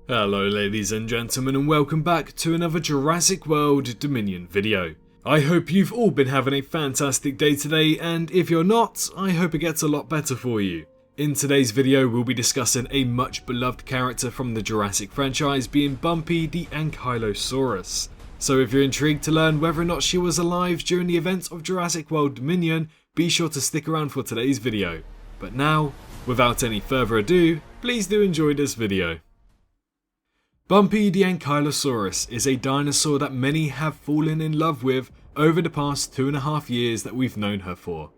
Hello ladies and gentlemen, and welcome back to another Jurassic World Dominion video. I hope you've all been having a fantastic day today, and if you're not, I hope it gets a lot better for you. In today's video we'll be discussing a much beloved character from the Jurassic franchise being Bumpy the Ankylosaurus. So if you're intrigued to learn whether or not she was alive during the events of Jurassic World Dominion, be sure to stick around for today's video. But now, without any further ado, please do enjoy this video. Bumpy the Ankylosaurus is a dinosaur that many have fallen in love with over the past 2.5 years that we've known her for.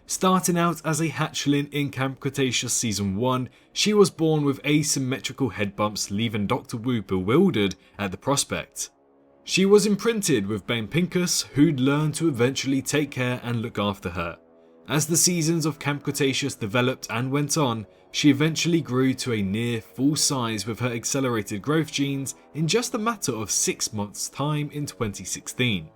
Starting out as a hatchling in Camp Cretaceous Season 1, she was born with asymmetrical head bumps, leaving Dr. Wu bewildered at the prospect. She was imprinted with Ben Pincus, who'd learn to eventually take care and look after her. As the Seasons of Camp Cretaceous developed and went on, she eventually grew to a near full size with her accelerated growth genes in just a matter of 6 months' time in 2016.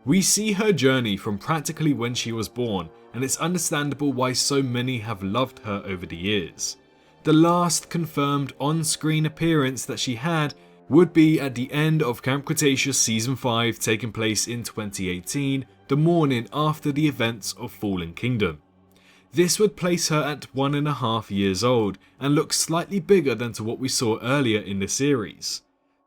We see her journey from practically when she was born, and it's understandable why so many have loved her over the years. The last confirmed on-screen appearance that she had would be at the end of Camp Cretaceous Season 5, taking place in 2018, the morning after the events of Fallen Kingdom. This would place her at 1.5 years old and look slightly bigger than to what we saw earlier in the series.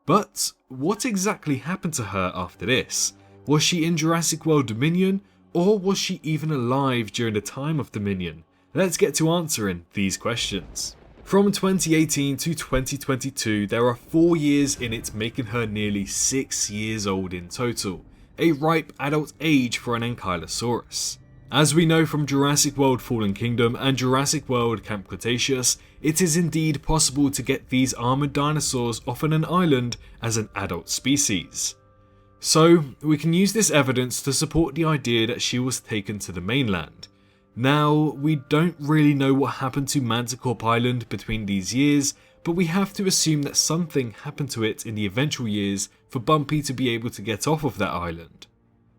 But what exactly happened to her after this? Was she in Jurassic World Dominion, or was she even alive during the time of Dominion? Let's get to answering these questions. From 2018 to 2022, there are 4 years in it, making her nearly 6 years old in total, a ripe adult age for an Ankylosaurus. As we know from Jurassic World Fallen Kingdom and Jurassic World Camp Cretaceous, it is indeed possible to get these armoured dinosaurs off on an island as an adult species. So, we can use this evidence to support the idea that she was taken to the mainland. Now, we don't really know what happened to Manticore Island between these years, but we have to assume that something happened to it in the eventual years for Bumpy to be able to get off of that island.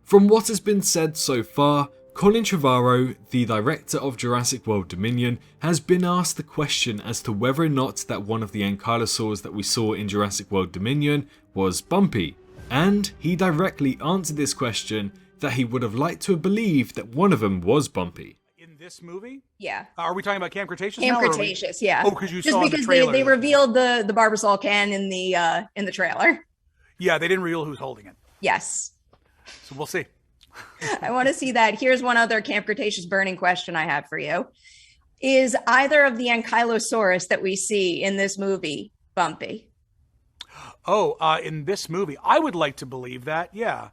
From what has been said so far, Colin Trevorrow, the director of Jurassic World Dominion, has been asked the question as to whether or not that one of the Ankylosaurs that we saw in Jurassic World Dominion was Bumpy, and he directly answered this question that he would have liked to have believed that one of them was Bumpy. In this movie? Yeah. Are we talking about Camp Cretaceous Camp now? Cretaceous, yeah. Oh, because you just saw because the trailer. they revealed the Barbasol can in the trailer. Yeah, they didn't reveal who's holding it. Yes. So we'll see. I want to see that. Here's one other Camp Cretaceous burning question I have for you. Is either of the Ankylosaurus that we see in this movie Bumpy? Oh, in this movie, I would like to believe that. Yeah.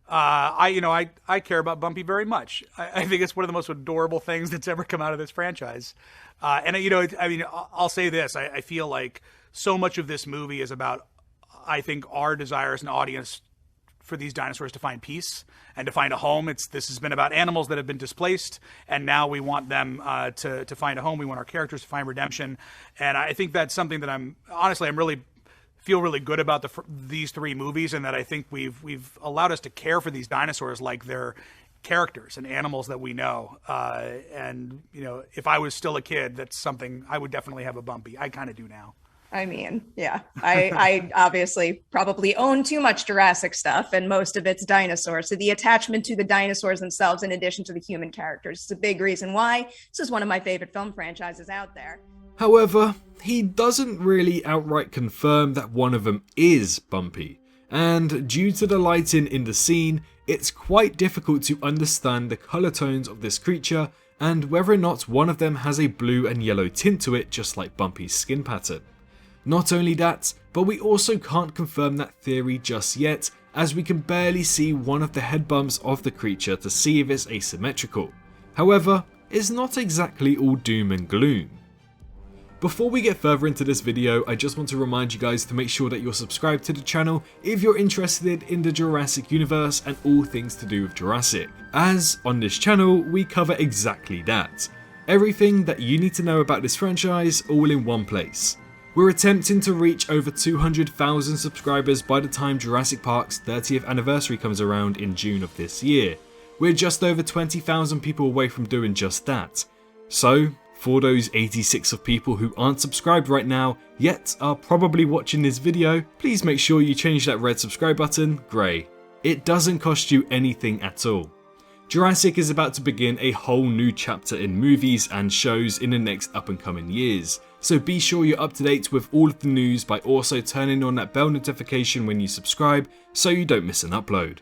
I care about Bumpy very much. I think it's one of the most adorable things that's ever come out of this franchise. I'll say this. I feel like so much of this movie is about, I think, our desire as an audience for these dinosaurs to find peace and to find a home. This has been about animals that have been displaced, and now we want them to find a home. We want our characters to find redemption, and I think that's something that I'm really feel really good about these 3 movies, and that I think we've allowed us to care for these dinosaurs like they're characters and animals that we know. And if I was still a kid, that's something I would definitely have a Bumpy. I kind of do now. I mean, yeah, I obviously probably own too much Jurassic stuff, and most of it's dinosaurs. So the attachment to the dinosaurs themselves, in addition to the human characters, is a big reason why this is one of my favorite film franchises out there. However, he doesn't really outright confirm that one of them is Bumpy, and due to the lighting in the scene, it's quite difficult to understand the colour tones of this creature and whether or not one of them has a blue and yellow tint to it, just like Bumpy's skin pattern. Not only that, but we also can't confirm that theory just yet, as we can barely see one of the head bumps of the creature to see if it's asymmetrical. However, it's not exactly all doom and gloom. Before we get further into this video, I just want to remind you guys to make sure that you're subscribed to the channel if you're interested in the Jurassic universe and all things to do with Jurassic, as on this channel we cover exactly that. Everything that you need to know about this franchise all in one place. We're attempting to reach over 200,000 subscribers by the time Jurassic Park's 30th anniversary comes around in June of this year. We're just over 20,000 people away from doing just that. So, For those 86 of people who aren't subscribed right now, yet are probably watching this video, please make sure you change that red subscribe button grey. It doesn't cost you anything at all. Jurassic is about to begin a whole new chapter in movies and shows in the next up and coming years, so be sure you're up to date with all of the news by also turning on that bell notification when you subscribe so you don't miss an upload.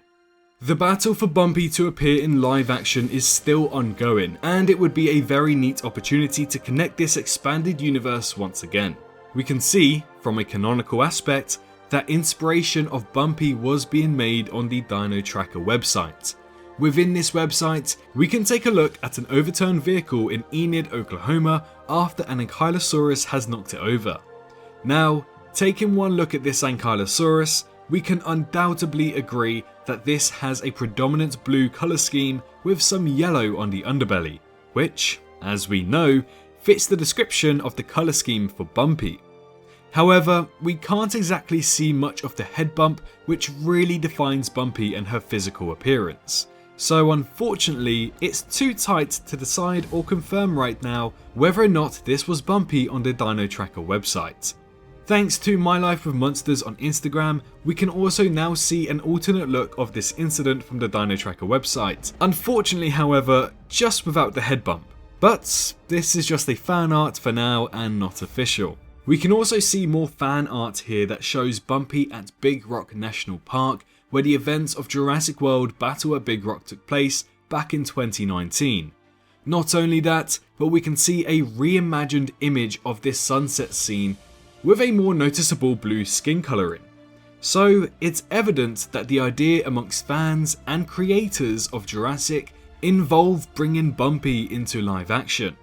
The battle for Bumpy to appear in live action is still ongoing, and it would be a very neat opportunity to connect this expanded universe once again. We can see, from a canonical aspect, that inspiration of Bumpy was being made on the Dino Tracker website. Within this website, we can take a look at an overturned vehicle in Enid, Oklahoma after an Ankylosaurus has knocked it over. Now, taking one look at this Ankylosaurus, we can undoubtedly agree that this has a predominant blue colour scheme with some yellow on the underbelly, which, as we know, fits the description of the colour scheme for Bumpy. However, we can't exactly see much of the head bump, which really defines Bumpy and her physical appearance. So unfortunately, it's too tight to decide or confirm right now whether or not this was Bumpy on the Dino Tracker website. Thanks to My Life with Monsters on Instagram, we can also now see an alternate look of this incident from the Dino Tracker website. Unfortunately, however, just without the head bump. But this is just a fan art for now and not official. We can also see more fan art here that shows Bumpy at Big Rock National Park, where the events of Jurassic World Battle at Big Rock took place back in 2019. Not only that, but we can see a reimagined image of this sunset scene with a more noticeable blue skin colouring. So it's evident that the idea amongst fans and creators of Jurassic involved bringing Bumpy into live action.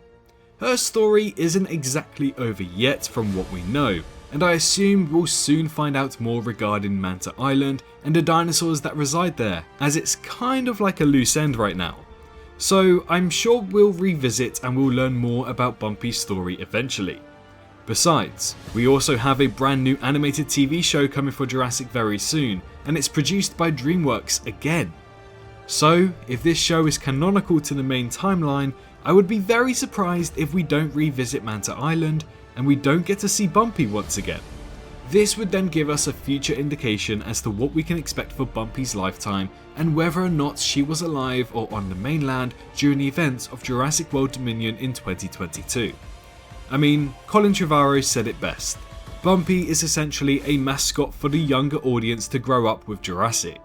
Her story isn't exactly over yet from what we know, and I assume we'll soon find out more regarding Manta Island and the dinosaurs that reside there, as it's kind of like a loose end right now. So I'm sure we'll revisit and we'll learn more about Bumpy's story eventually. Besides, we also have a brand new animated TV show coming for Jurassic very soon, and it's produced by DreamWorks again. So, if this show is canonical to the main timeline, I would be very surprised if we don't revisit Manta Island and we don't get to see Bumpy once again. This would then give us a future indication as to what we can expect for Bumpy's lifetime and whether or not she was alive or on the mainland during the events of Jurassic World Dominion in 2022. I mean, Colin Trevorrow said it best. Bumpy is essentially a mascot for the younger audience to grow up with Jurassic.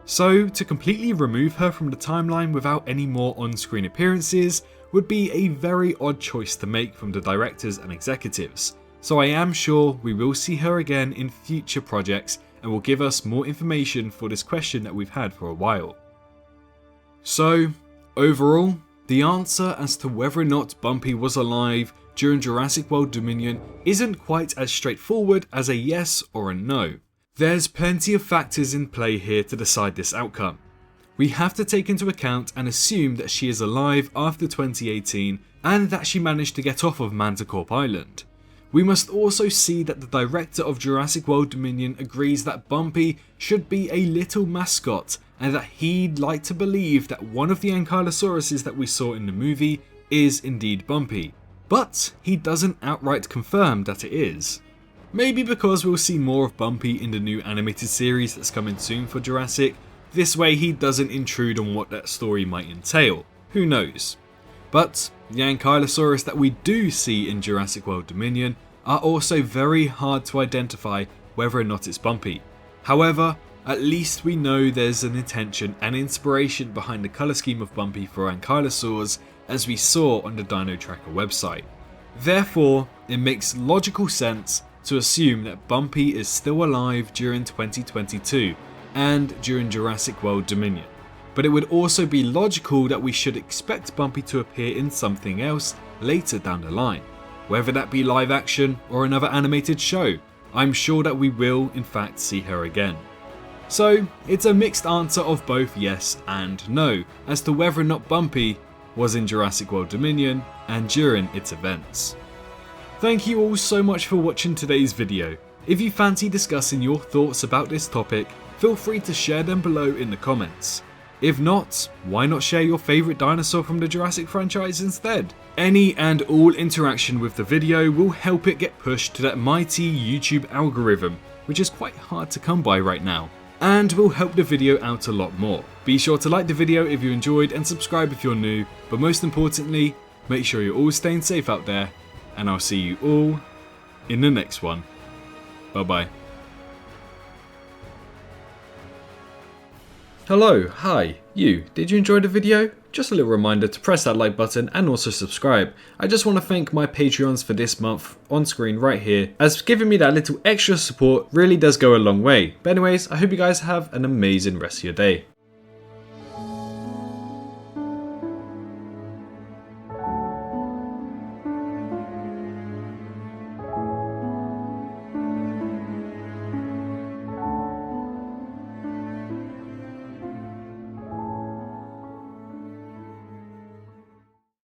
So, to completely remove her from the timeline without any more on-screen appearances would be a very odd choice to make from the directors and executives. So I am sure we will see her again in future projects and will give us more information for this question that we've had for a while. So, overall, the answer as to whether or not Bumpy was alive during Jurassic World Dominion isn't quite as straightforward as a yes or a no. There's plenty of factors in play here to decide this outcome. We have to take into account and assume that she is alive after 2018 and that she managed to get off of Manticore Island. We must also see that the director of Jurassic World Dominion agrees that Bumpy should be a little mascot and that he'd like to believe that one of the Ankylosauruses that we saw in the movie is indeed Bumpy, but he doesn't outright confirm that it is. Maybe because we'll see more of Bumpy in the new animated series that's coming soon for Jurassic, this way he doesn't intrude on what that story might entail, who knows. But the Ankylosaurus that we do see in Jurassic World Dominion are also very hard to identify whether or not it's Bumpy. However, at least we know there's an intention and inspiration behind the colour scheme of Bumpy for Ankylosaurs, as we saw on the Dino Tracker website. Therefore, it makes logical sense to assume that Bumpy is still alive during 2022 and during Jurassic World Dominion. But it would also be logical that we should expect Bumpy to appear in something else later down the line, whether that be live action or another animated show. I'm sure that we will in fact see her again. So it's a mixed answer of both yes and no as to whether or not Bumpy was in Jurassic World Dominion and during its events. Thank you all so much for watching today's video. If you fancy discussing your thoughts about this topic, feel free to share them below in the comments. If not, why not share your favourite dinosaur from the Jurassic franchise instead? Any and all interaction with the video will help it get pushed to that mighty YouTube algorithm, which is quite hard to come by right now, and will help the video out a lot more. Be sure to like the video if you enjoyed and subscribe if you're new, but most importantly, make sure you're all staying safe out there, and I'll see you all in the next one. Bye bye. Hello, hi, you. Did you enjoy the video? Just a little reminder to press that like button and also subscribe. I just want to thank my Patreons for this month on screen right here, as giving me that little extra support really does go a long way. But anyways, I hope you guys have an amazing rest of your day.